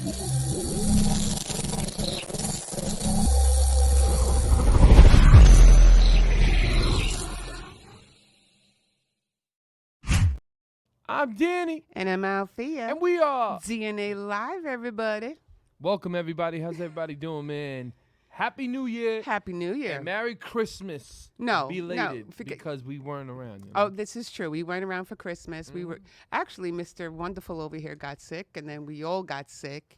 I'm Danny. And I'm Althea. And we are DNA Live, everybody. Welcome, everybody. How's everybody doing, man? Happy New Year. Happy New Year. And Merry Christmas. No, belated, no, because we weren't around. You know? Oh, this is true. We weren't around for Christmas. We were actually, Mr. Wonderful over here got sick, and then we all got sick,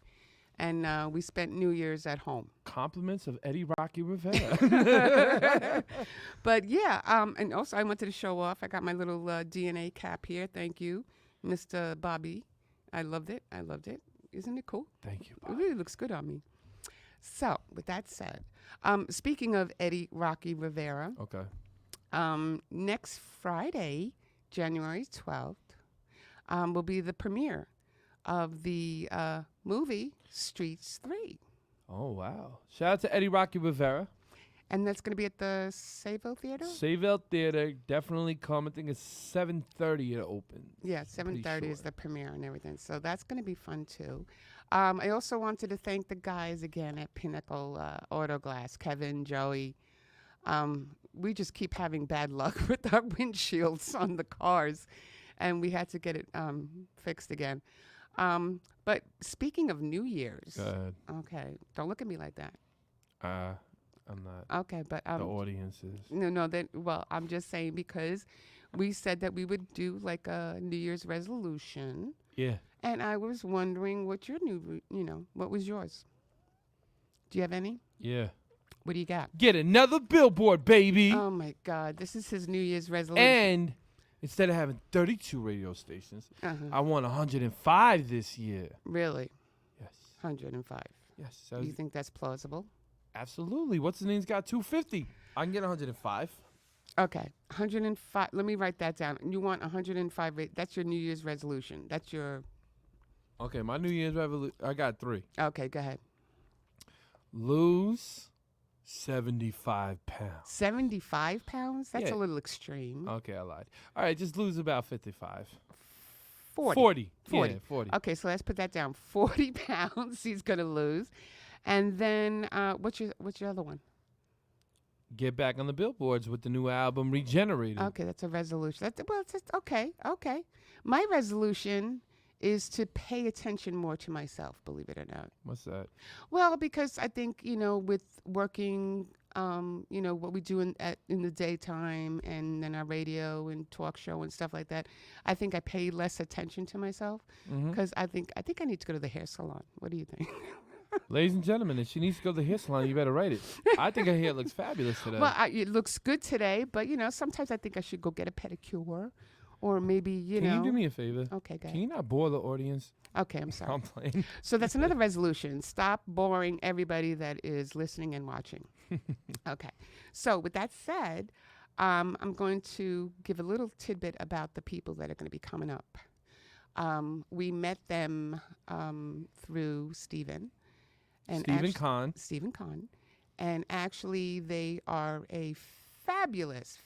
and we spent New Year's at home. Compliments of Eddie Rocky Rivera. But yeah, and also I wanted to show off. I got my little DNA cap here. Thank you, Mr. Bobby. I loved it. I loved it. Isn't it cool? Thank you, Bobby. It really looks good on me. So, with that said, speaking of Eddie Rocky Rivera, Okay. Next Friday, January 12th, will be the premiere of the movie Streets 3. Oh, wow. Shout out to Eddie Rocky Rivera. And that's going to be at the Sayville Theater? Sayville Theater. Definitely come. I think it's 7:30 it opens. Yeah, 7:30 is the premiere and everything. So that's going to be fun, too. I also wanted to thank the guys again at Pinnacle Auto Glass, Kevin, Joey. We just keep having bad luck with our windshields on the cars, and we had to get it fixed again. But speaking of New Year's. Go ahead. Okay, don't look at me like that. I'm not. Okay, but The audience is. No. Well, I'm just saying because we said that we would do like a New Year's resolution. Yeah. And I was wondering what your what was yours? Do you have any? Yeah. What do you got? Get another billboard, baby. Oh my God, this is his New Year's resolution. And instead of having 32 radio stations, I want 105 this year. Really? Yes. 105. Yes. Do you think that's plausible? Absolutely. What's the name's got 250? I can get 105. Okay, 105. Let me write that down. You want 105. That's your New Year's resolution. That's your. Okay, my New Year's resolution. I got 3. Okay, go ahead. Lose 75 pounds. 75 pounds? That's Yeah. a little extreme. Okay, I lied. All right, just lose about 55. 40. 40. 40. Yeah, 40. Okay, so let's put that down. 40 pounds he's going to lose. And then what's your other one? Get back on the billboards with the new album Regenerated. Okay, that's a resolution. Okay. My resolution is to pay attention more to myself, believe it or not. What's that? Well, because I think, with working, what we do in the daytime and then our radio and talk show and stuff like that, I think I pay less attention to myself because I think I need to go to the hair salon. What do you think? Ladies and gentlemen, if she needs to go to the hair salon, you better write it. I think her hair looks fabulous today. Well, it looks good today, but, sometimes I think I should go get a pedicure or maybe, Can you do me a favor? Okay, go ahead. Can you not bore the audience? Okay, I'm sorry. I'm playing. So that's another resolution. Stop boring everybody that is listening and watching. Okay. So with that said, I'm going to give a little tidbit about the people that are going to be coming up. We met them through Stephen. Stephen Kahn. And actually, they are a fabulous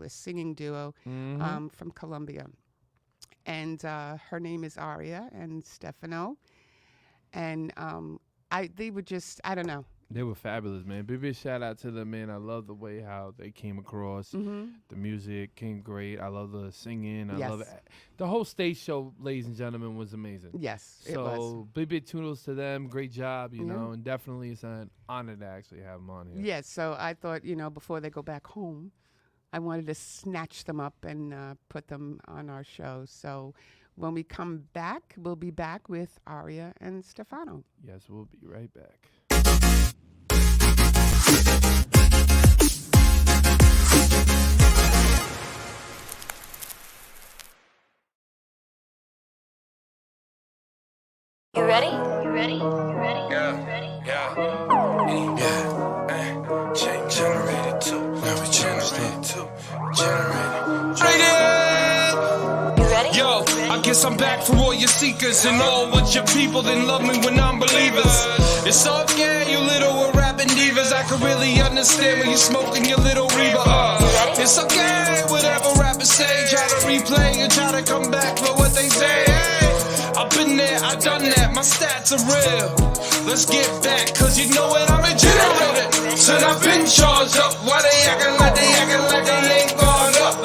singing duo from Colombia. And her name is Aria and Stefano. And they were just, I don't know. They were fabulous, man. Big shout out to them, man. I love the way how they came across. The music came great. I love the singing. I love it. The whole stage show, ladies and gentlemen, was amazing. Yes, it was. So big toodles to them. Great job, you know, and definitely it's an honor to actually have them on here. Yes, so I thought, before they go back home, I wanted to snatch them up and put them on our show. So when we come back, we'll be back with Aria and Stefano. Yes, we'll be right back. You ready? Yeah. Generated too. Now we generated too. You ready? Yo, I guess I'm back for all your seekers and all with your people that love me when I'm believers. It's okay, you little rapping divas. I can really understand when you're smoking your little Reba. It's okay, whatever rappers say. Try to replay and try to come back for what they say. Hey, I've been there. yeah, I done that, my stats are real. Let's get back, cause you know what, I'm in jail with it. Said I've been charged up, why they acting like they ain't gone up?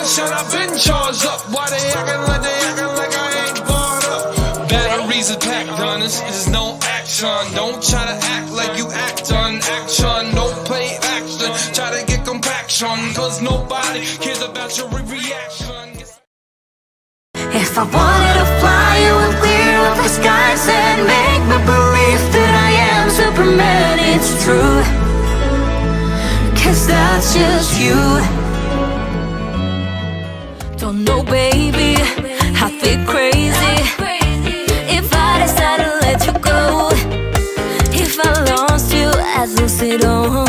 Shut, I've been charged up, why they acting like I ain't gone up? Batteries are packed, done, this is no action. Don't try to act like you act on action. Don't play action, try to get compaction, cause nobody cares about your reaction. If I wanted to fly, you would clear up the skies and make me believe that I am Superman. It's true, cause that's just you. Don't know, baby, I feel crazy if I decide to let you go. If I lost you, I'd lose it all.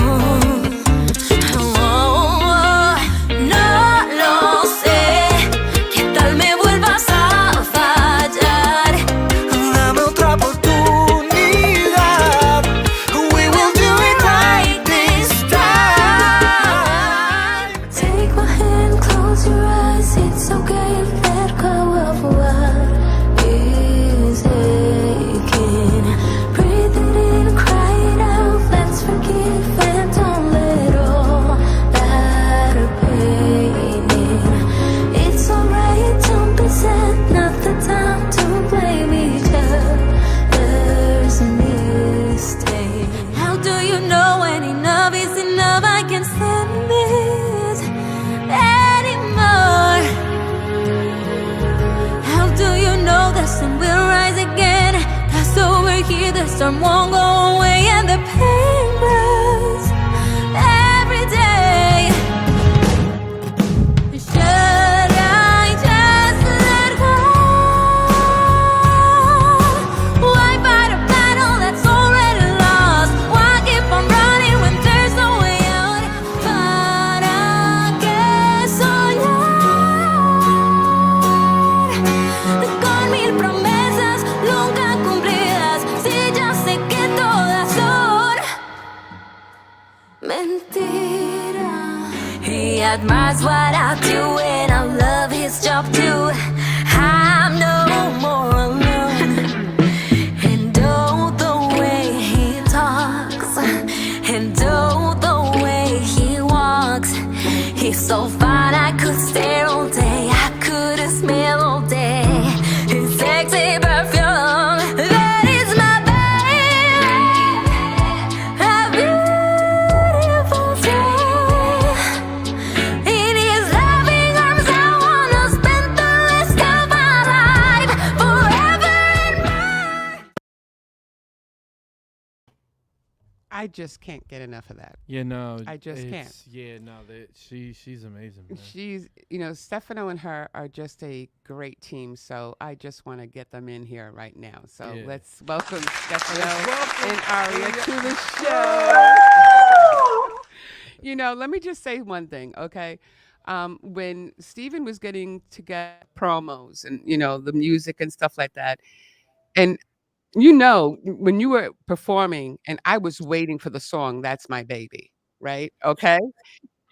The storm won't go away and the pain grows every day. Should I just let go? Why fight a battle that's already lost? Why keep on running when there's no way out? ¿Para qué soñar con mil promesas nunca cumplidas? Mentira. He admires what I do and I love his job too. I'm no more alone. And oh, the way he talks, and oh, the way he walks. He's so fine, I could stare all day, I could smell all day his sexy perfume. I just can't get enough of that. Yeah, no, I just can't. Yeah, no, she's amazing, man. She's, Stefano and her are just a great team. So I just want to get them in here right now. So let's welcome Stefano and Aria to the show. Let me just say one thing, okay? When Steven was getting to get promos and, the music and stuff like that, and when you were performing and I was waiting for the song, That's My Baby, right? Okay?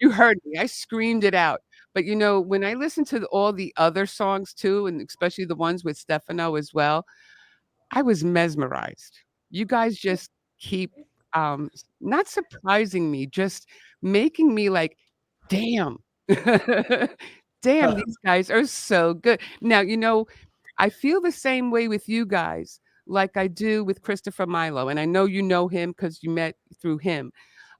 You heard me. I screamed it out. But, when I listened to all the other songs too, and especially the ones with Stefano as well, I was mesmerized. You guys just keep not surprising me, just making me like, damn. Damn, these guys are so good. Now, I feel the same way with you guys like I do with Christopher Milo. And I know you know him because you met through him.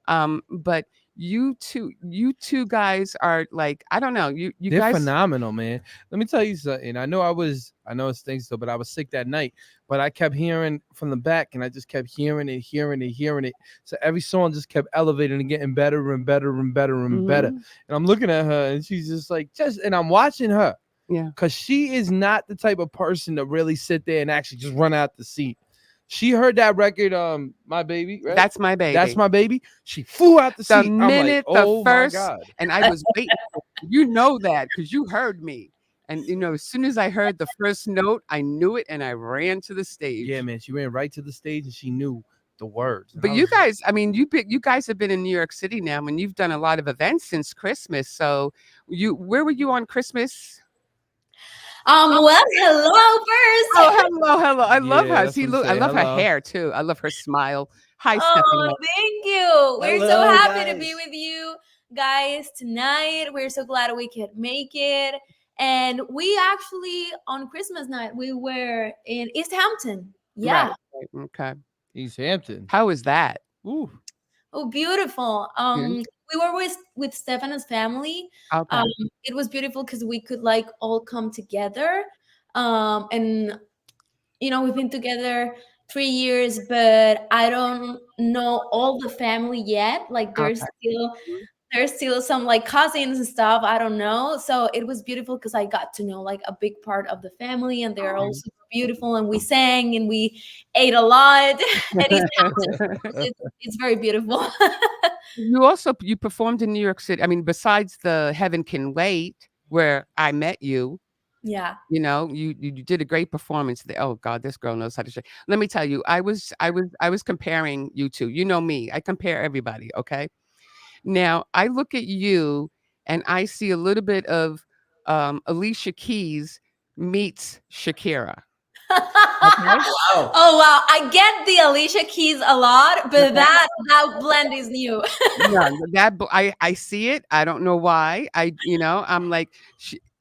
But you two guys are like, I don't know. They're guys phenomenal, man. Let me tell you something. I know it stinks though, but I was sick that night. But I kept hearing from the back and I just kept hearing it. So every song just kept elevating and getting better and better and better and better. And I'm looking at her and she's just like, and I'm watching her. Yeah. Because she is not the type of person to really sit there and actually just run out the seat. She heard that record, My Baby, right? That's My Baby. That's My Baby. She flew out the seat. The minute, I'm like, oh the first, my God. And I was waiting. You know that because you heard me. And, as soon as I heard the first note, I knew it and I ran to the stage. Yeah, man. She ran right to the stage and she knew the words. But you guys, you guys have been in New York City now and you've done a lot of events since Christmas. So where were you on Christmas? Well, hello Oh, first. hello, hello. I love Yeah, her. that's See, what I'm look, I saying. love her Hello. hair too. I love her smile. Hi, Oh, Stefano. thank you. We're so Hello, happy to be guys. with you guys tonight. We're so glad we could make it. And we actually on Christmas night we were in East Hampton. Right, Yeah. right. Okay. East Hampton. How is that? Ooh. Oh, beautiful. Yeah. We were with Stefano's family. Okay. Um, it was beautiful because we could like all come together. And we've been together 3 years, but I don't know all the family yet. Like Okay. there's still some like cousins and stuff. I don't know. So it was beautiful because I got to know like a big part of the family, and they're all Mhm. super beautiful. And we sang and we ate a lot. And it's very beautiful. You performed in New York City. I mean, besides the Heaven Can Wait, where I met you, Yeah. you did a great performance there. Oh God, this girl knows how to sing. Let me tell you, I was comparing you two. You know me. I compare everybody, okay? Now, I look at you and I see a little bit of Alicia Keys meets Shakira. Okay? Wow. Oh wow, I get the Alicia Keys a lot, but Okay. that blend is new. Yeah, I see it. I don't know why. I'm like,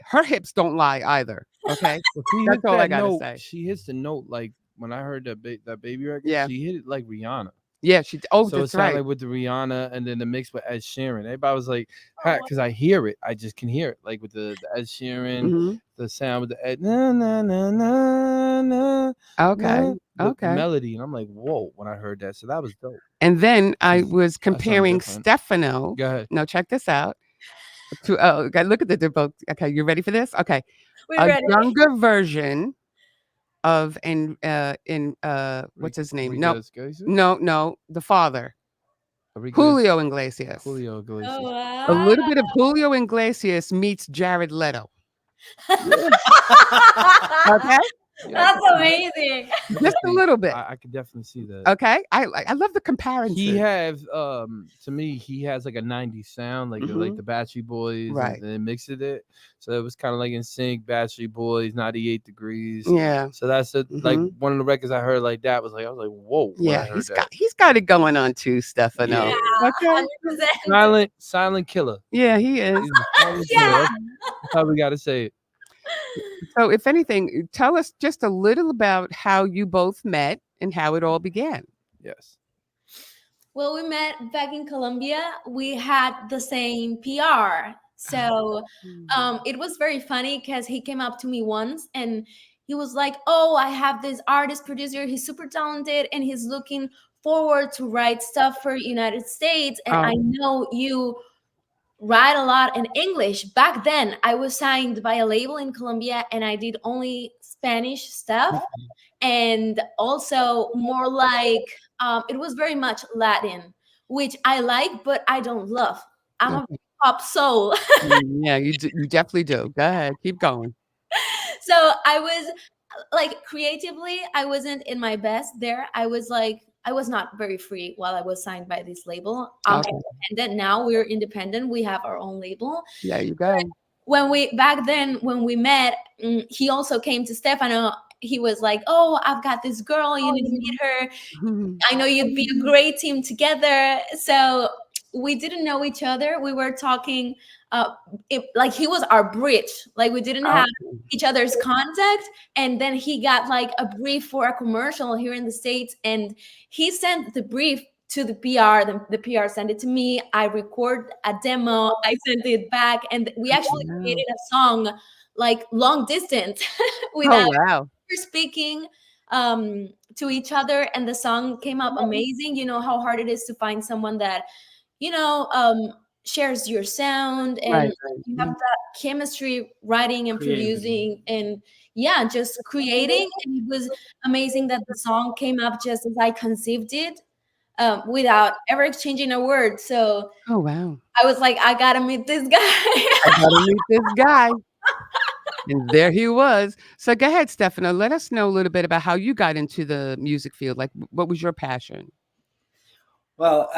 her hips don't lie either. Okay, Well, she that's hit all I that gotta note. say. She hits the note like when I heard that baby record. Yeah, She hit it like Rihanna. yeah. Oh, So it that's sounded right. like with the Rihanna and then the mix with Ed Sheeran. Everybody was like, Oh, because I hear it. I just can hear it. Like with the Ed Sheeran, Hmm. the sound with the Ed, na, na, na, na, na, Okay, na, the okay. melody. And I'm like, whoa, when I heard that. So that was dope. And then I was That's something comparing different. Stefano. Go ahead. No, check this out. Okay, look at the book. Okay, you ready for this? Okay, we're a ready. younger version of what's his name? Enrique No, Iglesias? no, the father, Enrique Julio Iglesias. Julio Oh Iglesias. A wow. little bit of Julio Iglesias meets Jared Leto. Yeah. Okay, Yeah, I That's could see that. amazing. I just could a see. little bit. I could definitely see that. Okay, I love the He comparison. have to me he has like a 90s sound like Hmm. the Backstreet Boys Right. and mixed it. So it was kind of like in sync, Backstreet Boys, 98 Degrees. Yeah. So that's like Hmm. one of the records I heard like that was like I was like, whoa, when I Yeah. heard He's that. got it going on too, Yeah. Stefano. Okay. 100%. Silent killer. Yeah, he is. He's a silent killer. Yeah. That's how we gotta say it. So, if anything, tell us just a little about how you both met and how it all began. Yes. Well, we met back in Colombia. We had the same PR. So it was very funny because he came up to me once and he was like, "Oh, I have this artist producer. He's super talented and he's looking forward to write stuff for United States. And I Oh, know you write a lot in English." Back then, I was signed by a label in Colombia and I did only Spanish stuff and also more like it was very much Latin, which I like, but I don't love. I'm a okay. pop soul. Yeah, you definitely do. Go ahead, keep going. So I was like creatively, I wasn't in my best there. I was not very free while I was signed by this label. I'm Okay, independent now. We're independent. We have our own label. there you go. When we back then when we met, he also came to Stefano. He was like, "Oh, I've got this girl. You need to meet her. Mhm. I know you'd be a great team together." So we didn't know each other. We were talking, like he was our bridge. Like we didn't have Okay. each other's contact. And then he got like a brief for a commercial here in the States, and he sent the brief to the PR. The PR sent it to me. I record a demo. I sent it back, and we actually Wow. created a song like long distance Oh, without wow. speaking to each other, and the song came up amazing. You know how hard it is to find someone that you know shares your sound, and Right, right. you have that chemistry writing and Creative. producing and yeah, just creating. And it was amazing that the song came up just as I conceived it, without ever exchanging a word. So Oh, wow. I was like, I gotta meet this I guy. gotta meet this guy. And there he was. So go ahead, Stefano. Let us know a little bit about how you got into the music field. Like, what was your passion? Well,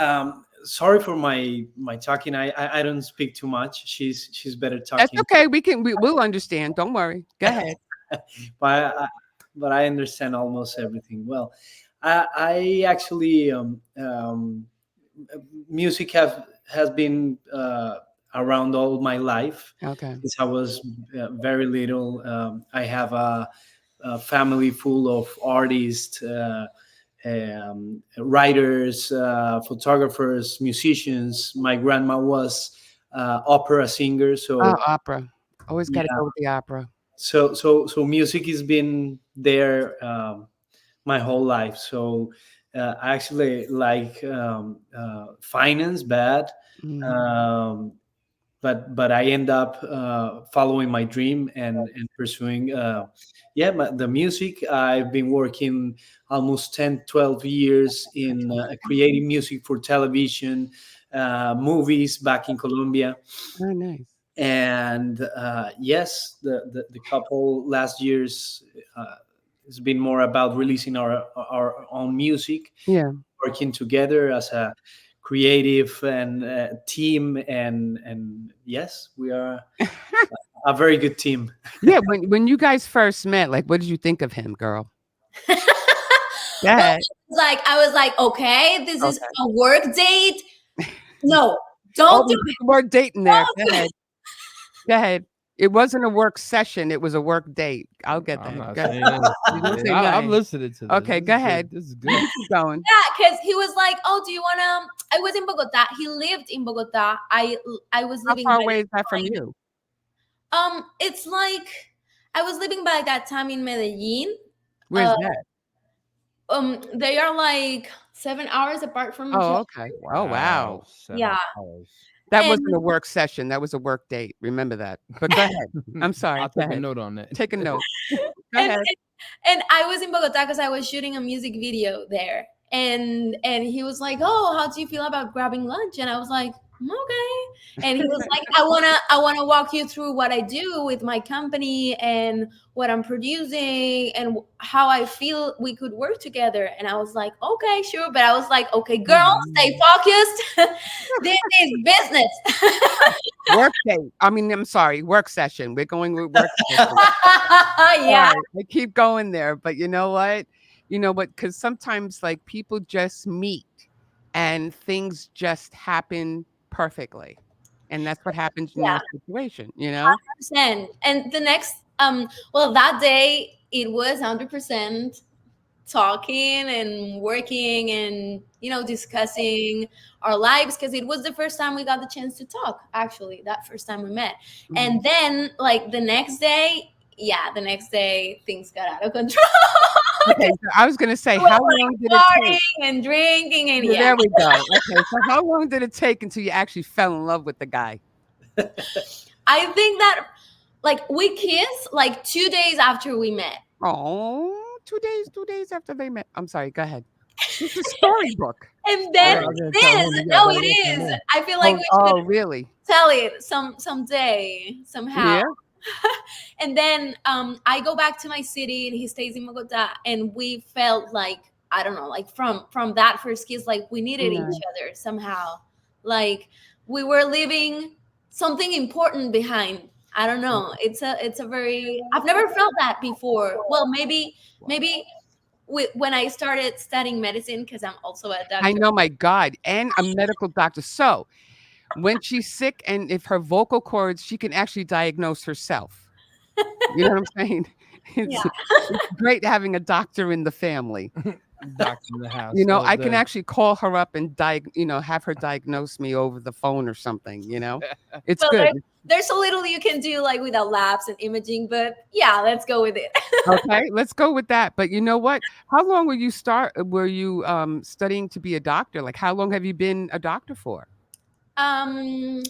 sorry for my talking. I don't speak too much. She's better That's talking. okay. We'll understand. Don't worry. Go ahead. but but I understand almost everything. Well, I actually music have has been around all my life Okay. since I was very little. I have a family full of artists, writers, photographers, musicians. My grandma was opera singer, Oh, so opera. Always got to yeah. go with the opera. So music has been there my whole life. So I actually like finance bad, Mm. um, but I end up following my dream and pursuing yeah, the music. I've been working almost 10, 12 years in creating music for television, movies back in Colombia. Oh, nice. And yes, the couple last years has been more about releasing our own music, Yeah. working together as a creative and team, and yes, we are a very good team. Yeah. When you guys first met, like, what did you think of him, girl? Go Well, ahead. I was like, okay, this is Okay. a work date. No, Oh, don't do there's it. the word date in there. Go Don't do ahead. it. Go ahead. It wasn't a work session. It was a work date. I'll get I'm that. not Go ahead. saying You didn't anything. say I'm nothing. listening to this. Okay, This go is ahead. good. This is You good. keep going. Yeah, because he was like, oh, do you wanna? I was in Bogota. He lived in Bogota. I was How living far by away that is that from time. you? It's like I was living by that time in Medellin. Where's Uh, that? they are like 7 hours apart from each Oh, other. okay. Oh, Wow, wow. 7 hours. That wasn't And a work session. That was a work date. Remember that. But go ahead. I'm sorry. I'll Go take a ahead. note on that. Take a note. Go and ahead. and I was in Bogota because I was shooting a music video there. And he was like, "Oh, how do you feel about grabbing lunch?" And I was like, "Okay." And he was like, "I wanna walk you through what I do with my company and what I'm producing and how I feel we could work together." And I was like, "Okay, sure." But I was like, "Okay, girl, stay Mhm. focused. This is business." Work date. I mean, I'm sorry, work session. We're going with work session. Yeah, Sorry, I keep going there, but you know what? You know what? Because sometimes, like, people just meet and things just happen perfectly, and that's what happens in your yeah. situation, you know? And the next well, that day it was 100% talking and working and discussing our lives, because it was the first time we got the chance to talk, actually, that first time we met. Mhm. And then, like, the next day things got out of control. Okay, so I was gonna say, We were how like long did it take? partying and drinking, and Yeah, yeah, there we go. Okay, so how long did it take until you actually fell in love with the guy? I think that, like, we kissed like 2 days after we met. Oh, 2 days after they met. I'm sorry, go ahead. It's a storybook. And I then was gonna tell this, him you gotta no, go it look him is. in. I feel like we should Oh, really? tell it someday, somehow. Yeah? And then I go back to my city and he stays in Bogota, and we felt like, I don't know, like from that first kiss, like we needed each Nice. other somehow. Like we were leaving something important behind. I don't know. It's a very, I've never felt that before. Well, maybe when I started studying medicine, because I'm also a I doctor. know, my God, and a medical doctor. So, when she's sick and if her vocal cords, she can actually diagnose herself. You know what I'm saying? Yeah. It's great having a doctor in the family. Doctor in the You house know, all I can day. actually call her up and have her diagnose me over the phone or something, you know? It's Well, good. there's so little you can do, like, without labs and imaging, but yeah, let's go with it. Okay, let's go with that. But you know what? How long were you studying to be a doctor? Like, how long have you been a doctor for? um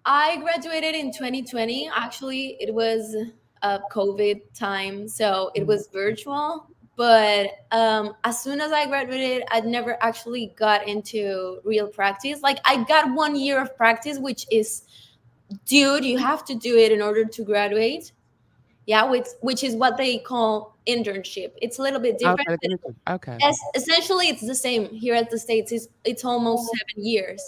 I graduated in 2020. Actually, it was a COVID time, so it Mhm. was virtual. But as soon as I graduated, I never actually got into real practice. Like, I got 1 year of practice, which is, dude, you have to do it in order to graduate. Yeah, which is what they call internship. It's a little bit different, Okay, but okay. essentially it's the same here at the States. It's almost 7 years.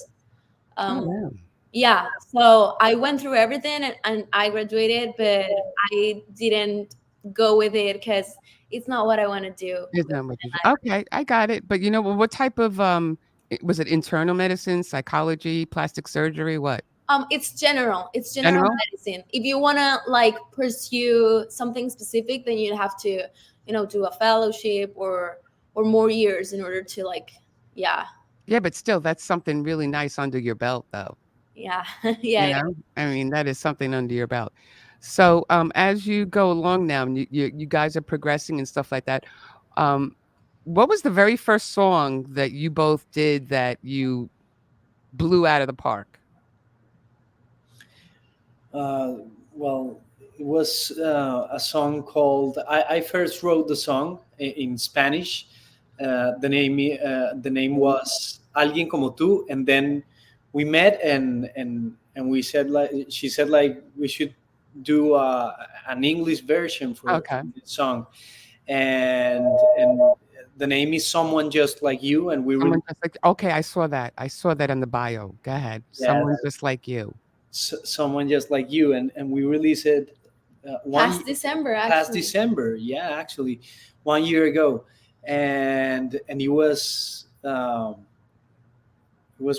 Oh um wow. yeah, so I went through everything, and I graduated, but I didn't go with it because it's not what I want to do Is with that what you my life. okay, I got it. But you know what type of was it internal medicine, psychology, plastic surgery, what? It's general General? medicine. If you want to like pursue something specific, then you have to, do a fellowship or more years in order to like, yeah, Yeah, but still that's something really nice under your belt though. yeah, You yeah, yeah. know? I mean, that is something under your belt. So, as you go along now and you guys are progressing and stuff like that, um, what was the very first song that you both did that you blew out of the park? Uh, well, it was a song called. I first wrote the song in Spanish. The name was Alguien como tú, and then we met and we said like she said like we should do an English version for Okay. this song, and the name is Someone Just Like You, and we Someone really just like okay, I saw that. I saw that in the bio. Go ahead. yeah, Someone just like you. Someone Just Like You, and we released it Past December, past actually. December. Yeah, actually, 1 year ago, and it was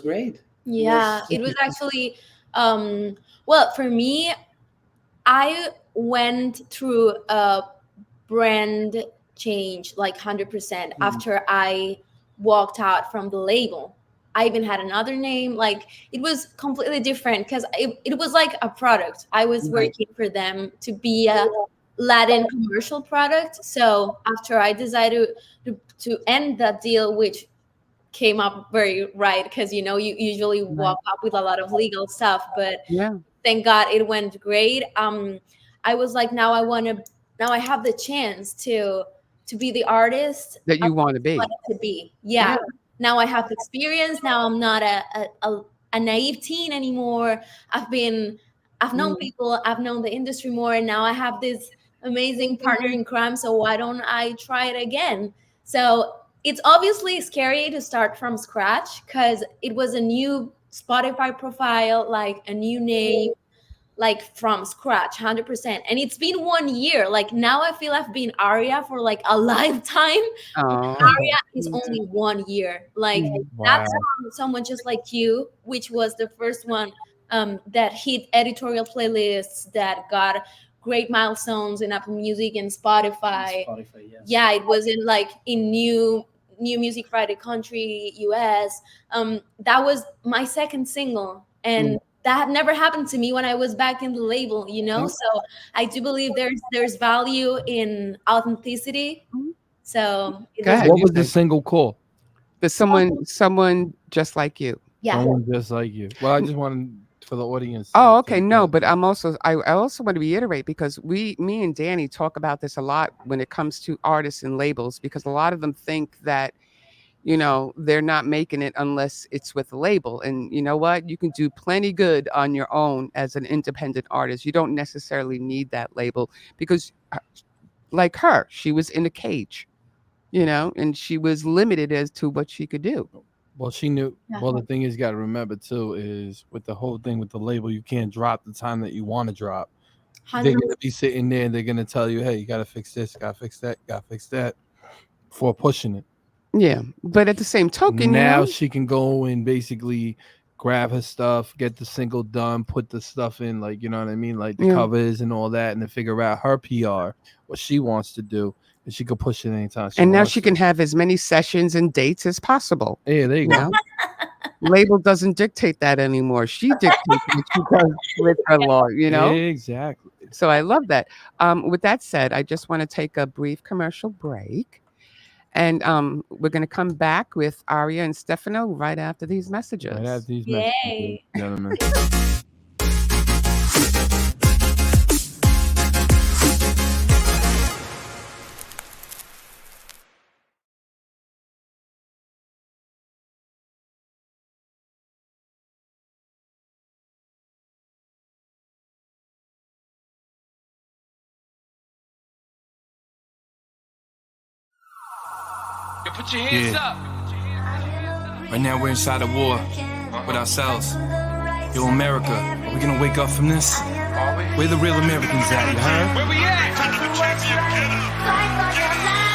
great. It Yeah, was it was actually, well, for me, I went through a brand change like 100% Mhm. after I walked out from the label. I even had another name. Like, it was completely different because it was like a product. I was Right. working for them to be a Latin commercial product. So after I decided to end that deal, which came up very right because you usually Right. walk up with a lot of legal stuff, but Yeah. thank God it went great. I was like, now I have the chance to be the artist That I you wanna be. wanted to be. Yeah. Yeah. Now I have the experience. Now I'm not a naive teen anymore. I've known Mm. people, I've known the industry more, and now I have this amazing partner in crime. So why don't I try it again? So it's obviously scary to start from scratch because it was a new Spotify profile, like a new name, like from scratch, 100%. And it's been 1 year. Like now I feel I've been Aria for like a lifetime. Oh. Aria is Yeah. only 1 year. Like Mhm. that Wow. song, Someone Just Like You, which was the first one that hit editorial playlists, that got great milestones in Apple Music and Spotify. Spotify, yes. Yeah, it was in like in New Music Friday country, US. That was my second single, Yeah. and that had never happened to me when I was back in the label, Yeah. so I do believe there's value in authenticity. Mhm. So it Go was, ahead, What you was the say. single called? There's someone just like you. yeah. Someone Just Like You. Well, I just wanted for the audience Oh, okay, to get no, it. but I also want to reiterate because me and Danny talk about this a lot when it comes to artists and labels because a lot of them think that, they're not making it unless it's with a label. And you know what? You can do plenty good on your own as an independent artist. You don't necessarily need that label because like her, she was in a cage, and she was limited as to what she could do. Well, she knew. Yeah. Well, the thing is, you got to remember too is with the whole thing with the label, you can't drop the time that you want to drop. They're 100. gonna be sitting there and they're gonna tell you, "Hey, you got to fix this, got to fix that, got to fix that," for pushing it. Yeah, but at the same token, Now she can go and basically grab her stuff, get the single done, put the stuff in, like you know what I mean, like the yeah. covers and all that, and then figure out her PR, what she wants to do, and she could push it anytime she And now wants she to. can have as many sessions and dates as possible. Yeah, there you You go. know, label doesn't dictate that anymore. She dictates what she does with her law. You know, Exactly. so I love that. With that said, I just want to take a brief commercial break, and we're going to come back with Aria and Stefano right after these Right after messages. these messages, ladies Yay. and gentlemen. Put your hands up. Right now we're inside a war with ourselves. Yo, America, are we gonna wake up from this? Where the real Americans at, you heard? Where we at?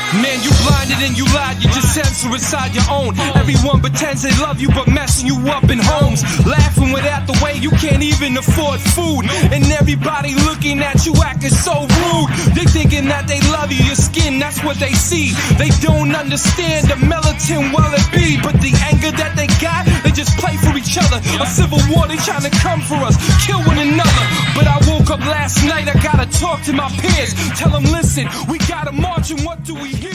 Man, you blinded and you lied, you just censor inside your own. Everyone pretends they love you, but messing you up in homes. Laughing without the way you can't even afford food. And everybody looking at you acting so rude. They thinking that they love you, your skin, that's what they see. They don't understand the militant well it be. But the anger that they got, they just play for each other. A civil war, they trying to come for us, kill one another. But I woke up last night, I gotta talk to my peers. Tell them, listen, we gotta march and what do we hear?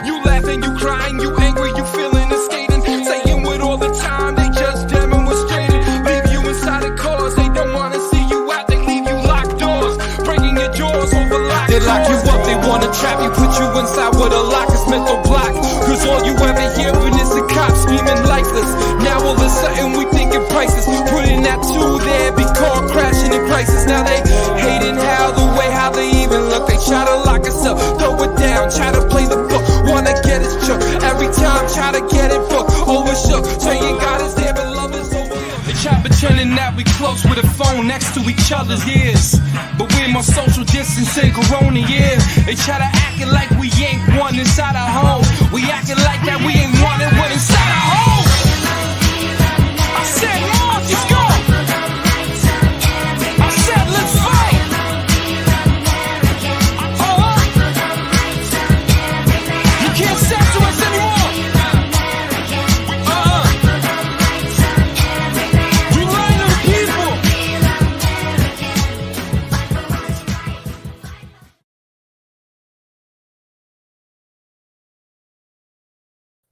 You laughing, you crying, you angry, you feeling and skating. Saying with all the time, they just demonstrated. Leave you inside the cars, they don't wanna see you out, they leave you locked doors. Breaking your jaws over locked doors. They lock you up, they wanna trap you, put you inside with a lock, it's mental block. Cause all you ever hearing is the cops screaming lifeless. Now all of a sudden we thinking prices. Putting that two there, be caught crashing in crisis. Now they hating how the way how they even look. They try to lock us up, throw it down, try to play the book. Wanna get us shook, every time try to get it booked. Overshook, saying God is there but love is over. They try pretending that we close with a phone next to each other's ears. But we're more social distancing, corona years. They try to acting like we ain't one inside our home. We acting like that we ain't one and one inside our home. I said, March, let's go. I said, let's fight. You can't censor us anymore. We lie to the people.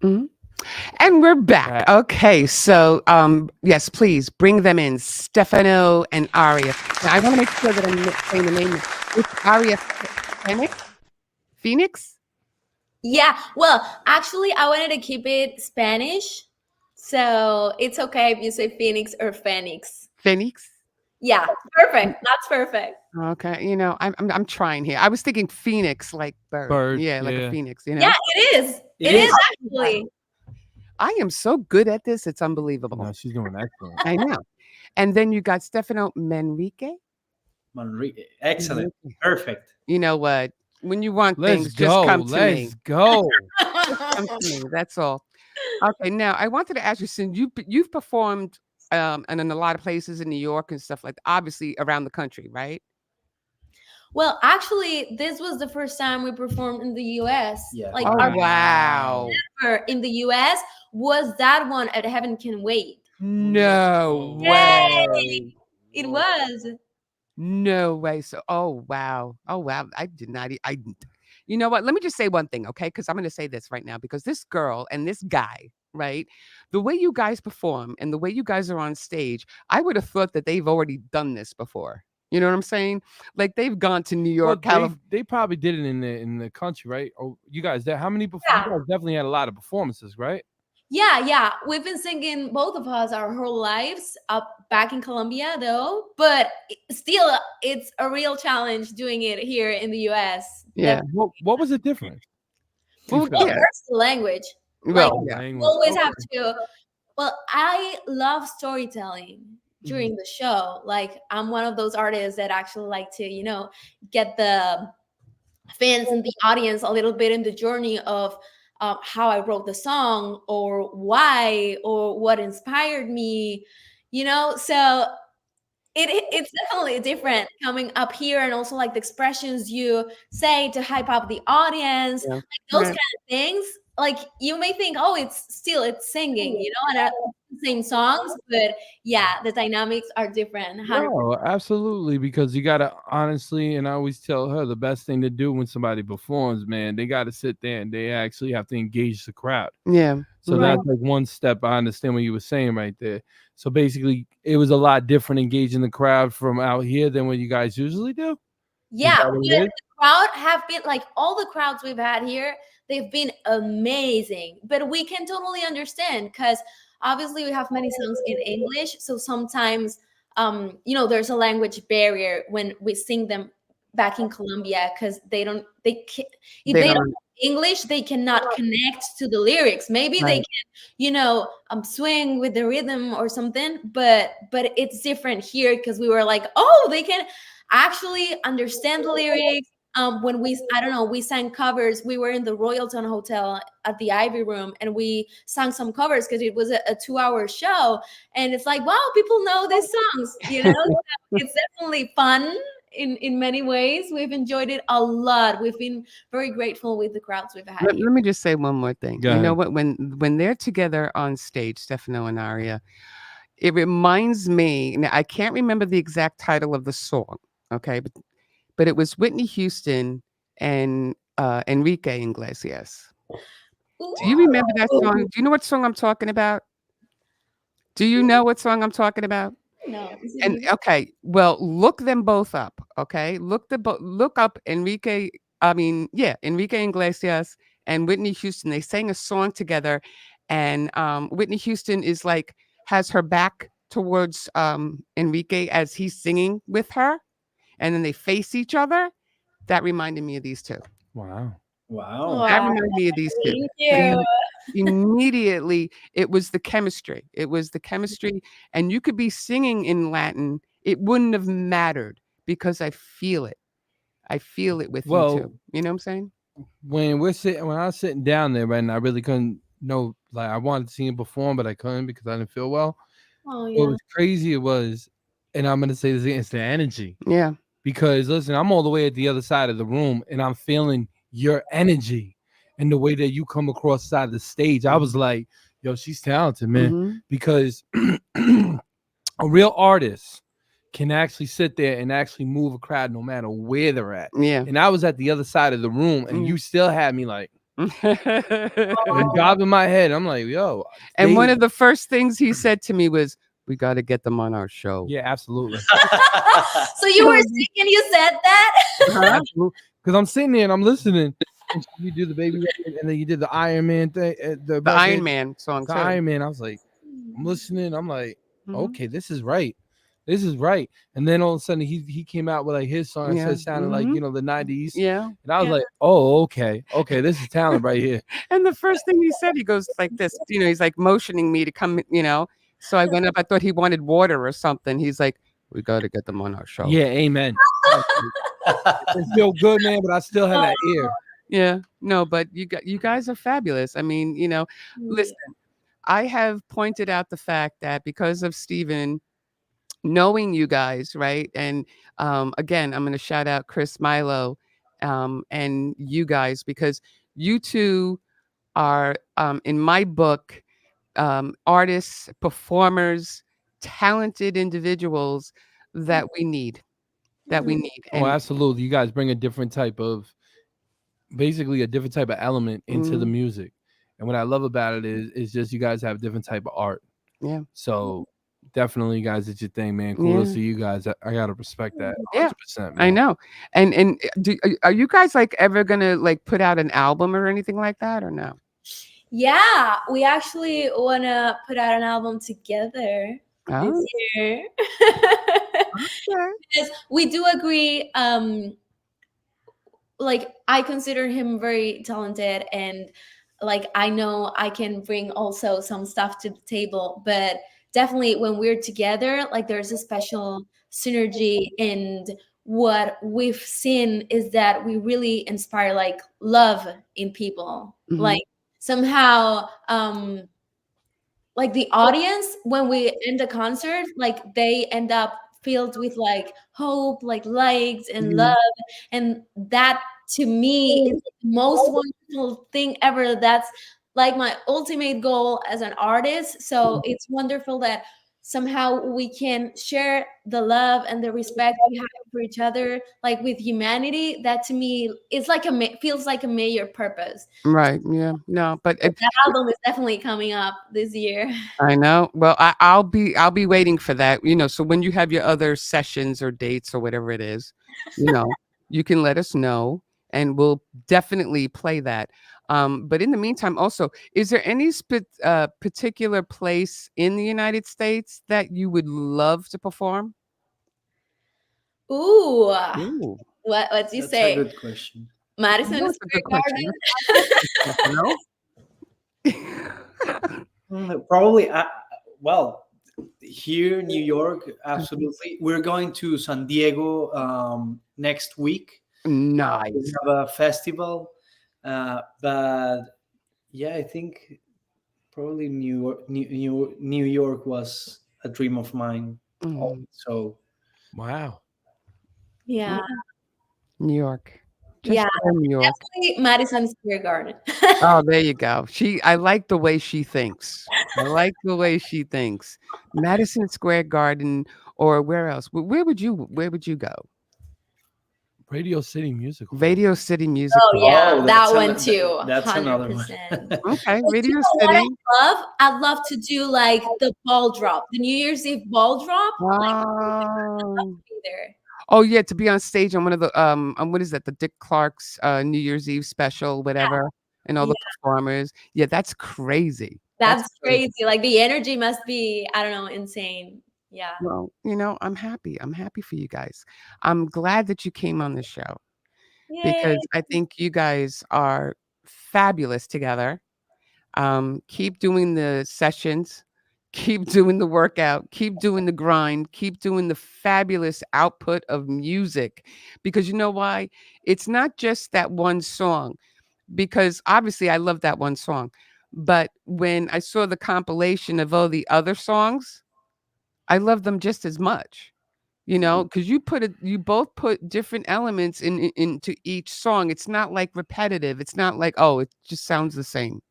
Mhm. And we're back. Okay, so yes, please bring them in, Stefano and Aria. Now, I want to make sure that I'm saying the name. It's Aria Fenix. Yeah, well, actually, I wanted to keep it Spanish, so it's okay if you say Phoenix or Phoenix. Phoenix. Yeah, perfect. That's perfect. Okay, you know, I'm trying here. I was thinking Phoenix, like bird. Yeah, like a phoenix. You know. Yeah, it is. It is actually. I am so good at this; it's unbelievable. No, she's doing excellent. I know. And then you got Stefano Manrique. Manrique, excellent, perfect. You know what? When you want Let's things, go. just come to me. Let's go. Come to me. That's all. Okay. Now I wanted to ask you, since you've performed and in a lot of places in New York and stuff like that, obviously around the country, right? Well, actually, this was the first time we performed in the US. Yeah. Like Oh our wow! ever in the US was that one at Heaven Can Wait. No Yay! way! It was. No way! So, oh wow! I did not. You know what? Let me just say one thing, okay? Because I'm going to say this right now, because this girl and this guy, right? The way you guys perform and the way you guys are on stage, I would have thought that they've already done this before. You know what I'm saying? Like they've gone to New Well, York, California. they probably did it in the country, right? Oh, you guys, how many you Yeah. guys definitely had a lot of performances, right? Yeah. We've been singing, both of us, our whole lives up back in Colombia, though. But still, it's a real challenge doing it here in the US. Yeah. What was the difference? Well, Well, yeah. first, the language. Well, Like, yeah. you always have to. Well, I love storytelling during the show. Like, I'm one of those artists that actually like to, get the fans and the audience a little bit in the journey of how I wrote the song or why or what inspired me, So it's definitely different coming up here, and also like the expressions you say to hype up the audience, Yeah. like those Yeah. kind of things. Like you may think, oh, it's singing, and the same songs, but yeah, the dynamics are different. 100%. No, absolutely, because you gotta honestly, and I always tell her the best thing to do when somebody performs, man, they gotta sit there and they actually have to engage the crowd. Yeah. So Right. that's like one step. I understand what you were saying right there. So basically, it was a lot different engaging the crowd from out here than what you guys usually do. Yeah, that what it the is? crowd have been like all the crowds we've had here, they've been amazing. But we can totally understand because obviously we have many songs in English. So sometimes there's a language barrier when we sing them back in Colombia, because if They they don't don't. know English, they cannot connect to the lyrics. Maybe they Right. can, swing with the rhythm or something, but it's different here, because we were like, oh, they can actually understand the lyrics. When I don't know, we sang covers. We were in the Royalton Hotel at the Ivy Room, and we sang some covers because it was a 2-hour show. And it's like, wow, people know these songs, So it's definitely fun in many ways. We've enjoyed it a lot. We've been very grateful with the crowds we've had here. Let me just say one more thing. Go You know ahead. what? When they're together on stage, Stefano and Aria, it reminds me. Now, I can't remember the exact title of the song. Okay, but it was Whitney Houston and Enrique Iglesias. Do you remember that Ooh. song? Do you know what song I'm talking about? Do you know what song I'm talking about? No, is it And you? okay, well, look them both up. Okay, look up Enrique Iglesias and Whitney Houston. They sang a song together, and Whitney Houston is like has her back towards Enrique as he's singing with her, and then they face each other. That reminded me of these two. Wow. Wow. That Wow, reminded me of these two. thank And you. immediately, it was the chemistry. It was the chemistry, and you could be singing in Latin, it wouldn't have mattered because I feel it. I feel it with you Well, too. You know what I'm saying? when I was sitting down there, right, and I really couldn't know, like I wanted to see him perform, but I couldn't because I didn't feel well. Oh What yeah. was crazy was, and I'm gonna say this again, it's the energy. Yeah. Because listen, I'm all the way at the other side of the room, and I'm feeling your energy and the way that you come across the side of the stage. I was like, yo, she's talented, man. Mhm. Because a real artist can actually sit there and actually move a crowd no matter where they're at. Yeah. And I was at the other side of the room, and you still had me like bobbing my head. I'm like, yo, And one they, of the first things he said to me was, "We gotta get them on our show." yeah, absolutely. So you were sick and you said that? Huh? Because I'm sitting there and I'm listening. And you do the baby record, and then you did the Iron Man thing, the The Iron record, Man song the too. Iron Man. I was like, I'm listening. I'm like, Mhm. okay, this is right. This is right. And then all of a sudden he came out with like his song. Yeah. It sounded like Mhm. the 90s. Yeah. And I was Yeah. like, oh, okay, this is talent right here. And the first thing he said, he goes like this, he's like motioning me to come. So I went up. I thought he wanted water or something. He's like, "We got to get them on our show." Yeah, amen. It feel good, man, but I still had that ear. Yeah. No, but you guys are fabulous. I mean, listen, I have pointed out the fact that because of Steven knowing you guys, right? And again, I'm going to shout out Chris Milo and you guys because you two are, in my book, artists, performers, talented individuals that we need. That we need. Oh, And absolutely. You guys bring a different type of basically a different type of element into the mm, music. And what I love about it is just you guys have different type of art. yeah, So definitely, you guys, did your thing, man. Kudos yeah, to you guys. I gotta respect that yeah. 100%, I man. know. And are you guys like ever gonna like put out an album or anything like that or no? Yeah, we actually want to put out an album together this Oh, year. okay. Because we do agree, like I consider him very talented, and like I know I can bring also some stuff to the table, but definitely when we're together, like there's a special synergy. And what we've seen is that we really inspire like love in people. Mhm. Like somehow, like the audience, when we end the concert, like they end up filled with like hope, like lights and Mhm. love. And that to me is the most wonderful thing ever. That's like my ultimate goal as an artist. So it's wonderful that somehow we can share the love and the respect we have for each other, like with humanity. That to me is like feels like a major purpose. Right. Yeah. No, but That album is definitely coming up this year. I know. Well, I'll be waiting for that. So when you have your other sessions or dates or whatever it is, you know, you can let us know and we'll definitely play that. But in the meantime, also, is there any particular place in the United States that you would love to perform? Ooh, Ooh. What do you That's a say? good question. I know Madison it's a good Square question. Garden? You Probably, well, here in New York, absolutely. We're going to San Diego next week. We Nice. have a festival, but yeah, I think probably New York was a dream of mine. Mhm. So Wow. Yeah. New York. Just Yeah. go to New York. Definitely Madison Square Garden. Oh, there you go. I like the way she thinks. I like the way she thinks. Madison Square Garden or where else? Where would you go? Radio City Music Hall. Radio City Music Oh Hall. yeah, oh, that one too. that's another one. 100%. Okay, But you Radio know what City. I love? I'd love to do like the ball drop, the New Year's Eve ball drop. Like Oh. be there. Oh yeah, to be on stage on one of the on what is that? The Dick Clark's New Year's Eve special, whatever, and all Yeah, the performers. Yeah, that's crazy. That's that's crazy. crazy. Like the energy must be, I don't know, insane. Yeah. Well, I'm happy. I'm happy for you guys. I'm glad that you came on the show Yay. because I think you guys are fabulous together. Keep doing the sessions, keep doing the workout, keep doing the grind, keep doing the fabulous output of music. Because you know why? It's not just that one song, because obviously I love that one song. But when I saw the compilation of all the other songs, I love them just as much. Because you both put different elements into each song. It's not like repetitive. It's not like, oh, it just sounds the same.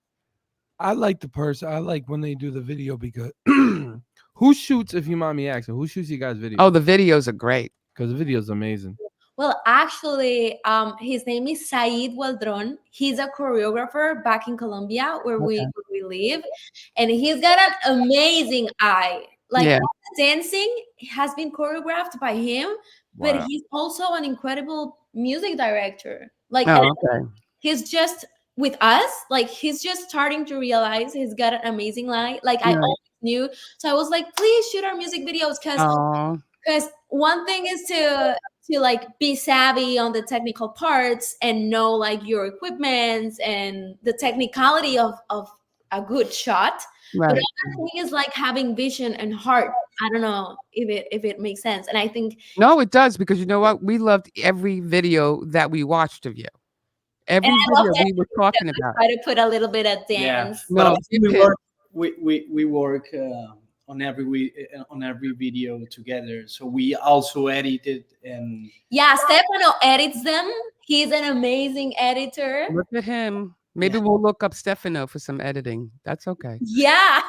I like the person. I like when they do the video because who shoots, if you mind me asking, who shoots you guys' video? Oh, the videos are great. Because the video's amazing. Well, actually, his name is Said Waldron. He's a choreographer back in Colombia Okay. where we live, and he's got an amazing eye. Like Yeah. all the dancing has been choreographed by him, but Wow. he's also an incredible music director. Like, and Oh, okay. he's just with us. Like, he's just starting to realize he's got an amazing eye. Like, I Right. always knew, so I was like, please shoot our music videos, Oh, because one thing is to like be savvy on the technical parts and know like your equipment and the technicality of a good shot, but right. other thing is like having vision and heart. I don't know if it makes sense, and I think, No, it does because you know what? We loved every video that we watched of you. and Every I love video that we were talking I about. try to put a little bit of Yeah, dance. but No, also you we can. work we work on every video together. So we also edited and Yeah, Stefano edits them. He's an amazing editor. Look at him. Maybe yeah. we'll look up Stefano for some editing. That's okay. Yeah.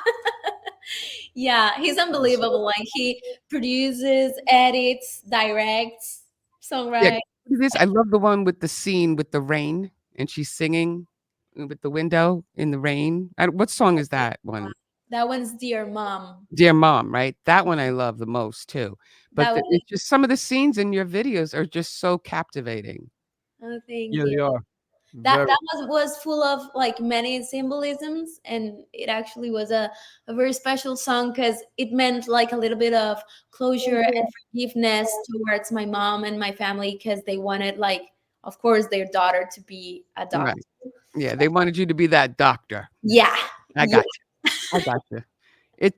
Yeah, he's unbelievable. Like he produces, edits, directs, Yeah. songwrites. Look at this. I love the one with the scene with the rain and she's singing with the window in the rain. What song is that one? That one's Dear Mom. Dear Mom, right? That one I love the most too. But That one, it's just some of the scenes in your videos are just so captivating. oh, thank Yeah, you. they are. That Very. was full of like many symbolisms, and it actually was a very special song because it meant like a little bit of closure and forgiveness towards my mom and my family because they wanted, like, of course, their daughter to be a doctor. Right. Yeah, they wanted you to be that doctor. Yeah. I got you. I got you.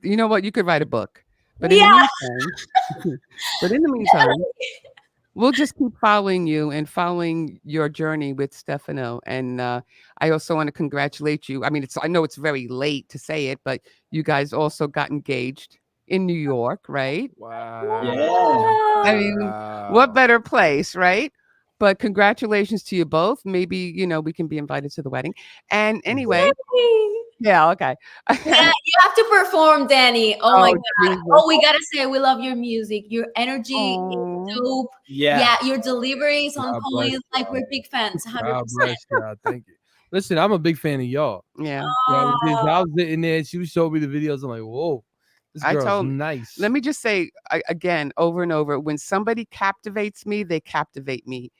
You know what? You could write a book. But in the Yeah. meantime, but in the meantime, we'll just keep following you and following your journey with Stefano. And I also want to congratulate you. I mean, I know it's very late to say it, but you guys also got engaged in New York, right? Wow. Yeah. I mean, what better place, right? But congratulations to you both. Maybe, we can be invited to the wedding. And anyway, Yay. yeah, okay. Yeah, you have to perform, Danny. Oh my Oh, God. Jesus. Oh, we gotta say we love your music. Your energy Aw. is dope. Yeah. Yeah, your delivery is on God bless point. Like, we're big fans, 100%. God bless y'all. Thank you. Listen, I'm a big fan of y'all. Yeah. Yeah, Oh, I was in there. She showed me the videos. I'm like, whoa, this I girl's told nice. Let me just say again, over and over, when somebody captivates me, they captivate me.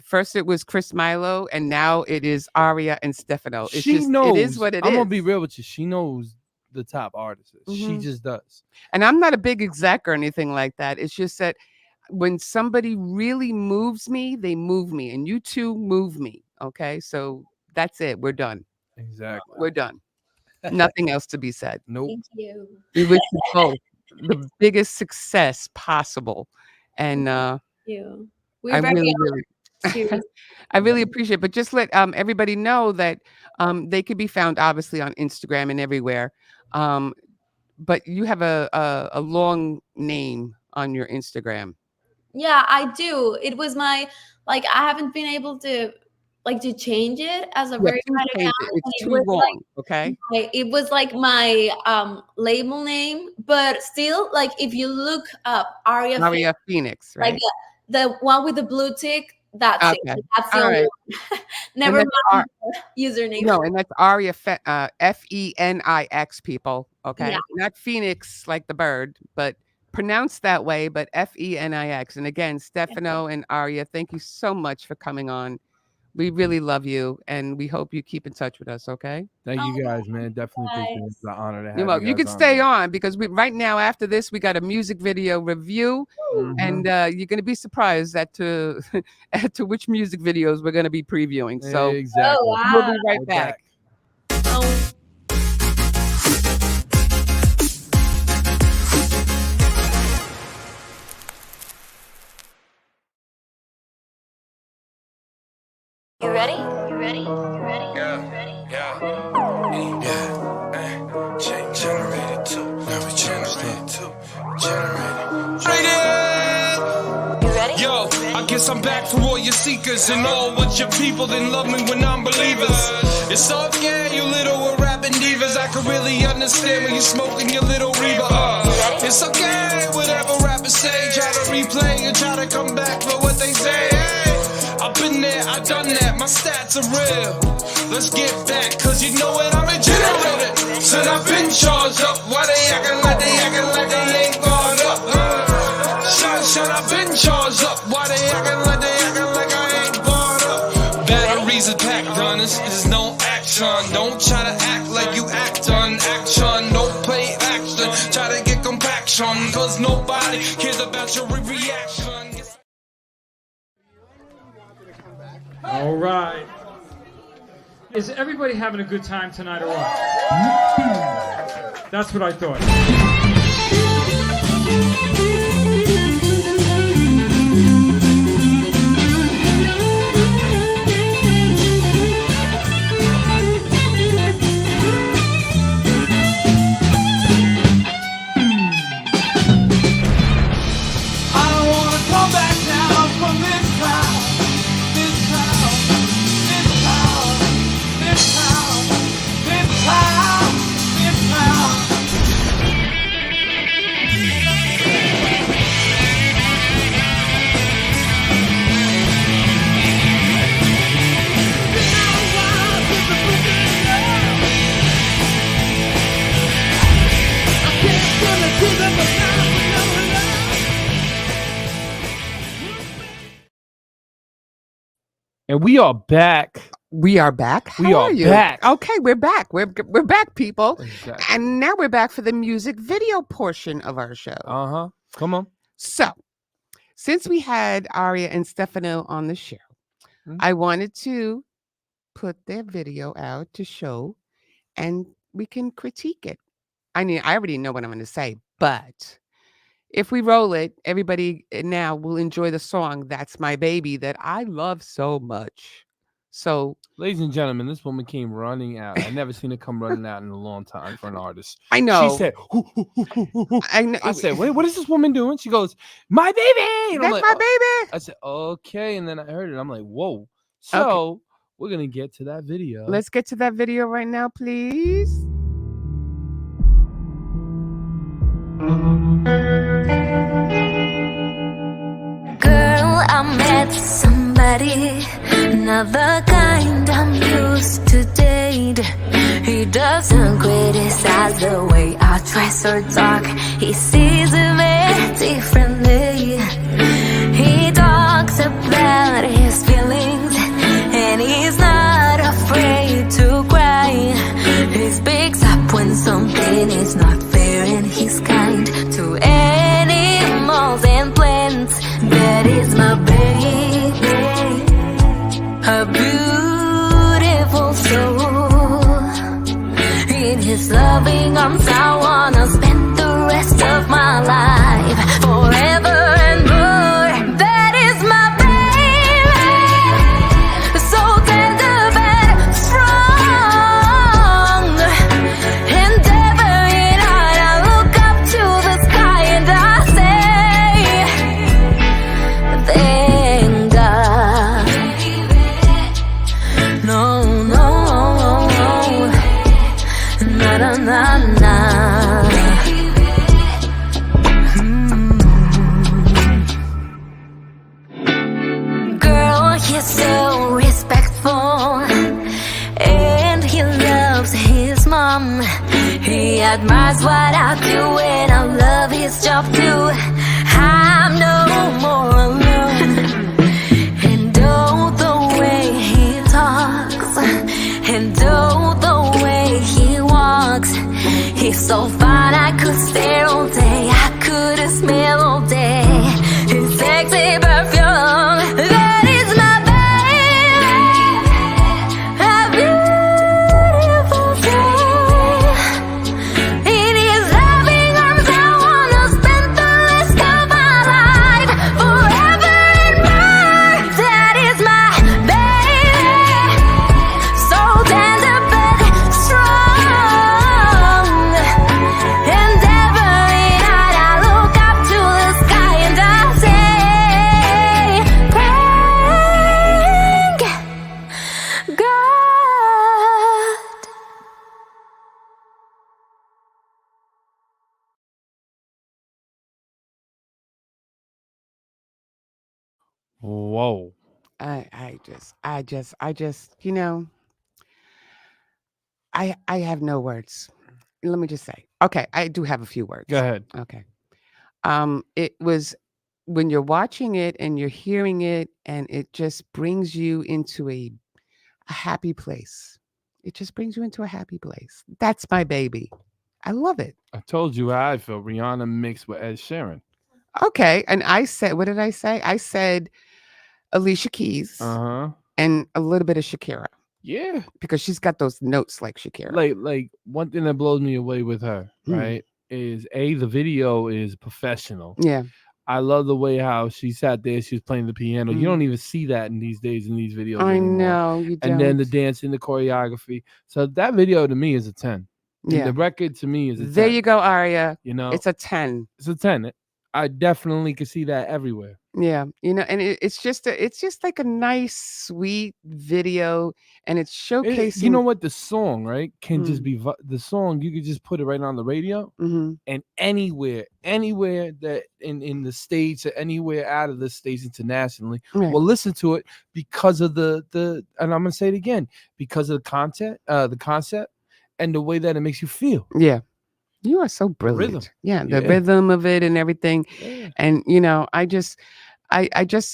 First it was Chris Milo, and now it is Aria and Stefano. It's She just, knows. it is what it I'm is. gonna be real with you. She knows the top artists. She Mhm. just does. And I'm not a big exec or anything like that. It's just that when somebody really moves me, they move me, and you two move me. Okay, so that's it. We're done. Exactly. We're done. Nothing else to be said. Nope. Thank you. We wish you both the biggest success possible, and You. I We're very really, serious. I really appreciate it. But just let everybody know that they could be found obviously on Instagram and everywhere. But you have a long name on your Instagram. Yeah, I do. It was my I haven't been able to change it as a Yeah, very please kind change account. it. It's It too was long. Okay. it was like my label name, but still if you look up Aria Fenix, Aria Fenix, like right? the one with the blue tick, that's it. Okay. That's the All only right. one. And Never that's mind the username. no, and that's Aria Fenix, people. Okay, Yeah. not Phoenix like the bird, but pronounced that way, but Fenix. And again, Stefano and Aria, thank you so much for coming on. We really love you, and we hope you keep in touch with us. Okay. Thank you Oh, guys, man. Definitely appreciate it. guys. It's an honor to have You know, you guys can on, stay man. on because we right now after this we got a music video review, and you're gonna be surprised at to which music videos we're gonna be previewing. So Exactly. Oh we'll wow. be right We're back. Oh, You ready? You ready? You ready? Generated too. Now we generated too. You ready? Yo, I guess I'm back for all your seekers and all what your people didn't love me when I'm believers. It's okay, you little rapping divas. I can really understand when you smoking your little Reba. It's okay, whatever rappers say. Try to replay and try to come back for what they say. Hey, I've been there, I've done that. My stats are real. Let's get back, cause you know it, I'm a generator. Said I've been charged up. Why they acting like they ain't gone up? Shut I've been charged up. Why they acting like I ain't gone up? Batteries are packed, gunners. There's no action. Don't try to act like you act on action. Don't play action. Try to get compaction. Cause nobody cares about your reaction. All right. Is everybody having a good time tonight or what? That's what I thought. I don't wanna come back down from this cloud, this cloud, this cloud, this cloud, this cloud, this cloud. And we are back. We are back. How We are you? back. Okay, we're back. We're back, people. Exactly. And now we're back for the music video portion of our show. Come on. So, since we had Aria and Stefano on the show, I wanted to put their video out to show, and we can critique it. I mean, I already know what I'm going to say, but if we roll it, everybody now will enjoy the song "That's My Baby" that I love so much. So, Ladies and gentlemen, this woman came running out. I never seen her come running out in a long time for an artist. I know. She said, "Hoo, hoo, hoo, hoo, hoo, hoo." I know. I said, wait, what is this woman doing? She goes, "My baby." And I'm That's like, my "Oh." baby. I said, okay. And then I heard it. I'm like, whoa. So we're going to get to that video. Let's get to that video right now, please. Girl, I met somebody, not the kind I'm used to date. He doesn't criticize the way I dress or talk. He sees me differently. He talks about his feelings, and he's not afraid to cry. He speaks up when something is not fair, and he's kind to animals and plants. loving arms. I wanna spend the rest of my life forever and more. That is my baby, so tender but strong. And every night I look up to the sky and I say, thank God. No, no, na na na na. Girl, he's so respectful, and he loves his mom. He admires what I do, and I love his job too. I'm no more alone, and oh, the way he talks, and oh, the way he walks. He's so fine, I could stare all day, I could smell all day his sexy perfume. That is my baby, a beautiful day. In his loving arms, I wanna spend the rest of my life forever and more. That is my baby, so tender but strong. And every night I look up to the sky and I say, thank God. Whoa. I just, you know, I have no words. Let me just say. Okay, I do have a few words. Go ahead. Okay. It was when you're watching it and you're hearing it, and it just brings you into a happy place. It just brings you into a happy place. That's my baby. I love it. I told you how I feel. Rihanna mixed with Ed Sheeran. Okay, and I said, what did I say? I said Alicia Keys Uh-huh. and a little bit of Shakira Yeah. because she's got those notes like Shakira. Like one thing that blows me away with her, right, is the video is professional. Yeah. I love the way how she sat there, she was playing the piano. You don't even see that in these days in these videos I anymore. know you don't. And then the dancing, the choreography. So that video to me is a 10. And Yeah. the record to me is a 10. There you go, Aria. You know, It's a 10. It's a 10. I definitely could see that everywhere. Yeah, you know, and it's just like a nice, sweet video, and it's showcasing. You know what? The song, right, can just be the song. You could just put it right on the radio, and anywhere that in the States or anywhere out of the States internationally will listen to it because of the and I'm gonna say it again, because of the concept, and the way that it makes you feel. Yeah. You are so brilliant. Rhythm. Yeah, the rhythm of it and everything. Yeah. And you know, I just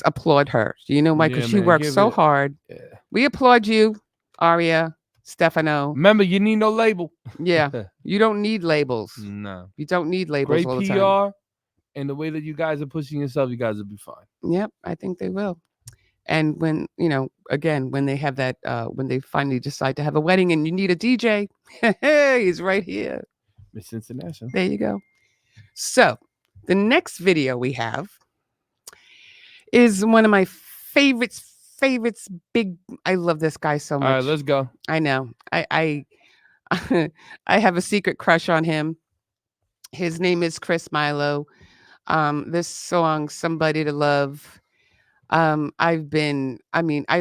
applaud her. You know why? Because she works so hard. Yeah. We applaud you, Aria Stefano. Remember, you need no label. Yeah, you don't need labels. No. You don't need labels. Great all the PR time. and the way that you guys are pushing yourself, you guys will be fine. Yep, I think they will. And when, you know, again, when they have that, when they finally decide to have a wedding and you need a DJ, he's right here. Miss International. There you go. So the next video we have is one of my favorites. Big. I love this guy so much. All right, let's go. I know. I have a secret crush on him. His name is Chris Milo. This song, Somebody to Love. I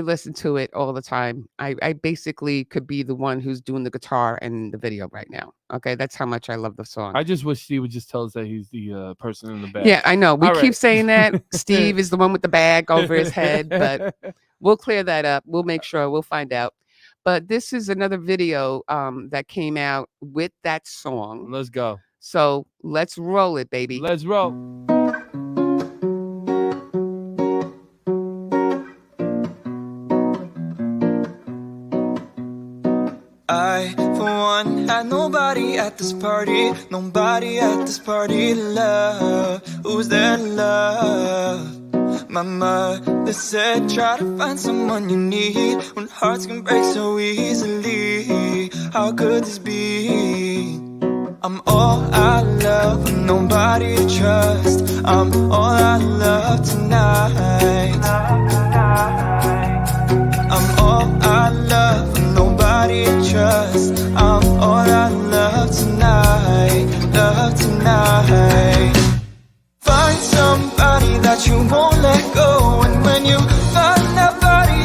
listen to it all the time. I basically could be the one who's doing the guitar in the video right now. Okay, that's how much I love the song. I just wish Steve would just tell us that he's the person in the back. Yeah, I know. We All keep right. saying that. Steve is the one with the bag over his head, but we'll clear that up. We'll make sure. We'll find out. But this is another video that came out with that song. Let's go. So let's roll it, baby. Let's roll. I, for one, had nobody at this party. Nobody at this party to love. Who's there to love? My mother said, try to find someone you need when hearts can break so easily. How could this be? I'm all I love with nobody to trust. I'm all I love tonight. I'm all I love with nobody to trust. I'm all I love tonight. Love tonight. Find somebody that you won't let go. And when you find that body,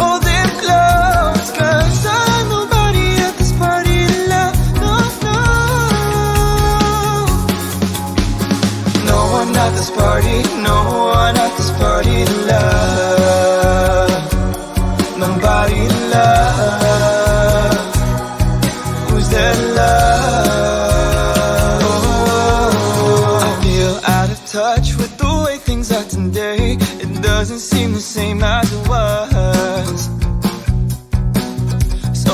hold them close. Cause I'm nobody at this party to love. No, no. No one at this party. No one at this party to love. Nobody to love. Who's there to love? I feel out of touch with the way things are today. It doesn't seem the same as it was. So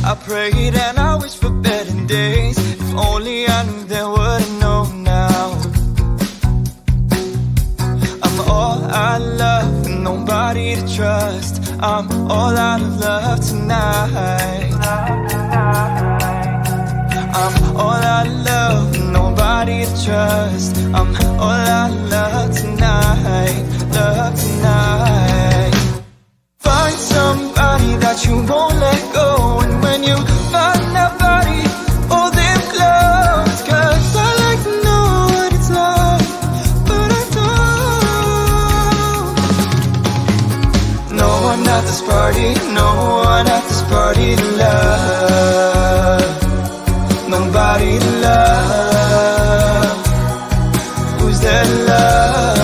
I prayed and I wished for better days. If only I knew then what I know now. I'm all I love and nobody to trust. I'm all out of love tonight. I'm all I love and nobody to trust. I'm all I love tonight. Love tonight. Find somebody that you won't let go. And when you find that body, hold them close. Cause I like to know what it's like, but I don't. No one at this party, no one at this party to love. Nobody to love. Who's there to love?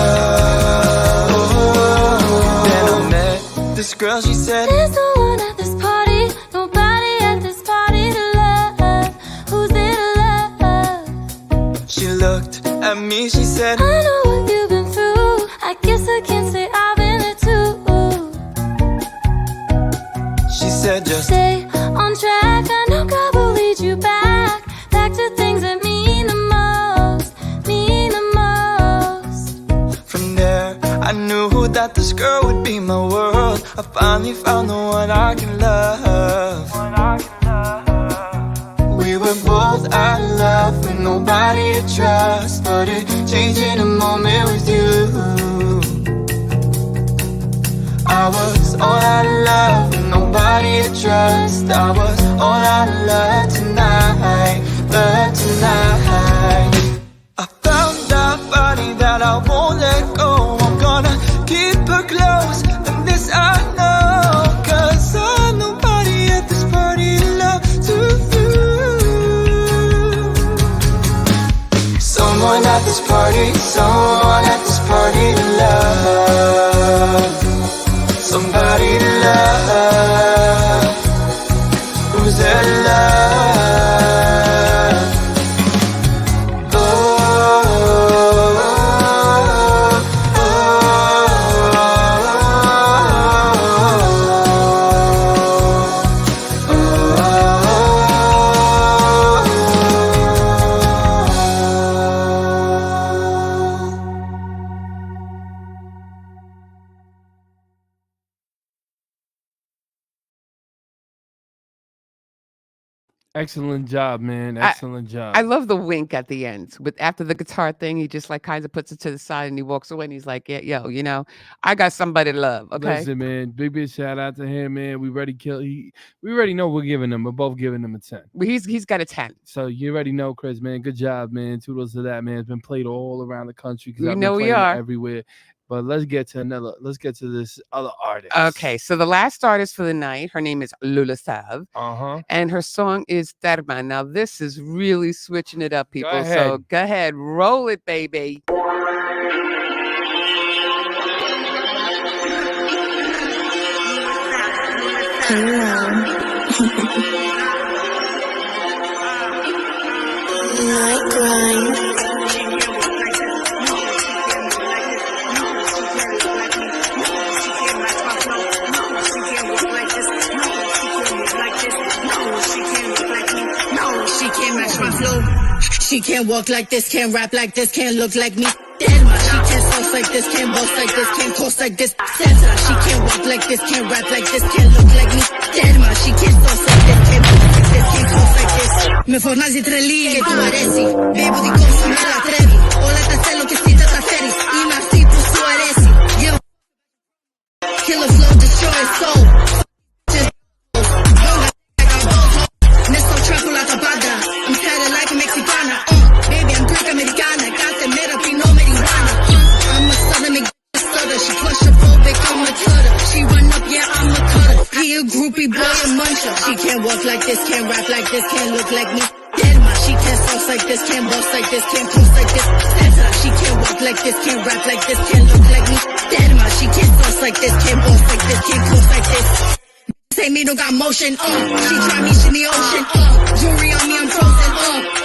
Then I met this girl, she said, There's no one at this party, nobody at this party to love. Who's there to love? she looked at me, she said, I know what you've been through. I guess I can't say I've been there too. she said, just Stay on track, I know God will lead you back to things that mean the most, mean the most. from there, I knew that this girl would be my world. I finally found the one I can love. We were both out of love with nobody to trust, but it changed in a moment with you. I was all out of love with nobody to trust. I was all out of love tonight. Love tonight. I found that body that I won't let go. I'm gonna keep her close, and this I know. Cause I'm nobody at this party to love to you. Someone at this party, someone at this party to love. Somebody to love. Who's there to love? Oh, oh, Excellent job, man. Excellent job. I love the wink at the end. With after the guitar thing, he just like kind of puts it to the side and he walks away and he's like, yeah, yo, you know, I got somebody to love. Okay. Listen, man. Big shout out to him, man. We already we already know we're giving him. We're both giving him a 10. But he's got a 10. So you already know, Chris, man. Good job, man. Toodles to that, man. It's been played all around the country because We know we are. everywhere. But let's get to this other artist. Okay, so the last artist for the night, her name is Lula Sav, Uh-huh. and her song is Terma. Now this is really switching it up, people. So ahead. go ahead, roll it, baby. Night grind. She can't walk like this, can't rap like this, can't look like me. Delma, she can't sauce like this, can't boss like this, can't coast like this. Santa, she can't walk like this, can't rap like this, can't look like me. Delma, she can't sauce like this, can't boss like this, can't coast like this. Me fornasi 3 lighe, tu aresi. Bevo di corso, me la trevi. Ho la tassello che si tratta feris. I marti plus su aresi. Yo, killer flow, destroy soul. Nesto trap la tabada. I'm tatted like a Mexicana. Baby, I'm Greek Americana. Got the miracle, no marijuana. I'm a southern stutter. She claustrophobic, I'm a cutter. She run up, yeah, I'm a cutter. He a groupie boy, a muncher. She can't walk like this, can't rap like this, can't look like me. Dead ma, she can't sauce like this, can't boss like this, can't post like this. Santa, she can't walk like this, can't rap like this, can't look like me. Dead ma, she can't sauce like this, can't boss like this, can't post like this. Say me don't got motion, she try me, she in the ocean, jewelry on me, I'm frozen,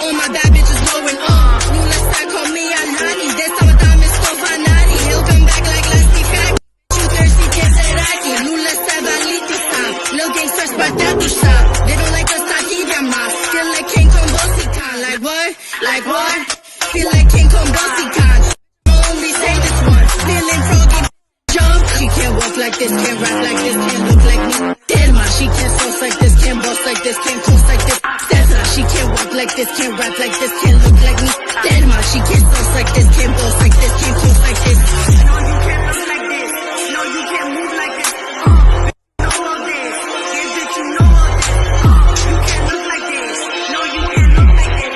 all my bad bitches blowing, Lula style, call me Alani, this time diamonds so fanati, he'll come back like Lasky Fat, you thirsty, can't say Raki, Lula style, Valiti style, Lil gangster, Spartatu style, they don't like us, Tahibia mas, feel like King Kong Bossy Khan, like what, feel like King Kong Bossy Khan, only say this one, feeling froggy, jump, she can't walk like this, can't rap like this, can't look like me. She can't sauce like this, can't boss like this, can't coast like this. Stella, she can't walk like this, can't rap like this, can't look like me. Denmark, she can't sauce like this, can't boss like this, can't coast like this. No, you can't look like this. No, you can't move like this. Know all this. Yeah, bitch, you know all this. You can't look like this. No, you can't look like this.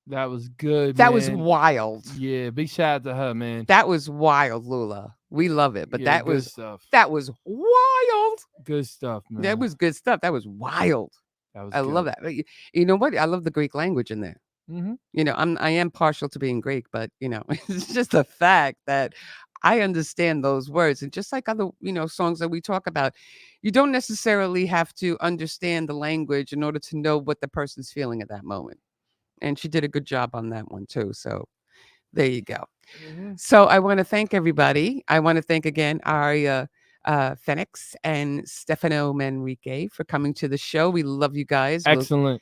That was good, That man. was wild. Yeah, big shout out to her, man. That was wild, Lula. We love it, but Yeah, that good was stuff. that was wild. Good stuff, man. That was good stuff. That was wild. That was I love good. that. You know what? I love the Greek language in there. Mhm. You know, I am partial to being Greek, but you know, it's just the fact that I understand those words, and just like other songs that we talk about, you don't necessarily have to understand the language in order to know what the person's feeling at that moment. And she did a good job on that one too. So there you go. Mhm. So I want to thank everybody. I want to thank again Aria Fenix and Stefano Manrique for coming to the show. We love you guys. Excellent.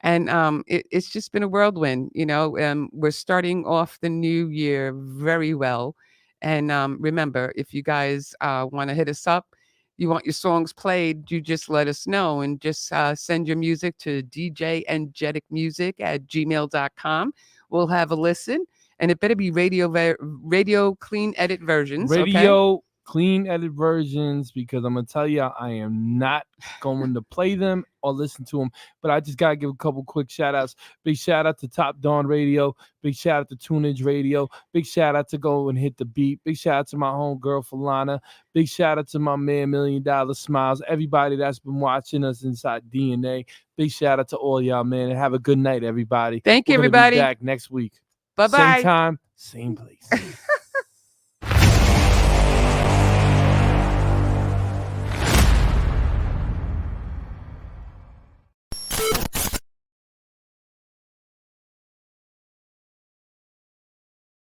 And it's just been a whirlwind. We're starting off the new year very well. And remember, if you guys want to hit us up, you want your songs played, you just let us know and just send your music to djangeticmusic@gmail.com. We'll have a listen, and it better be radio clean edit versions. Okay? Radio clean edit versions, because I'm gonna tell you, I am not going to play them or listen to them. But I just gotta give a couple quick shout outs. Big shout out to Top Dawn Radio. Big shout out to Tunage Radio. Big shout out to Go and Hit the Beat. Big shout out to my homegirl Falana. Big shout out to my man $1 Million Smiles. Everybody that's been watching us inside DNA. Big shout out to all y'all, man. And have a good night, everybody. Thank you, We're gonna everybody. be back next week. Bye-bye. Same time, same place.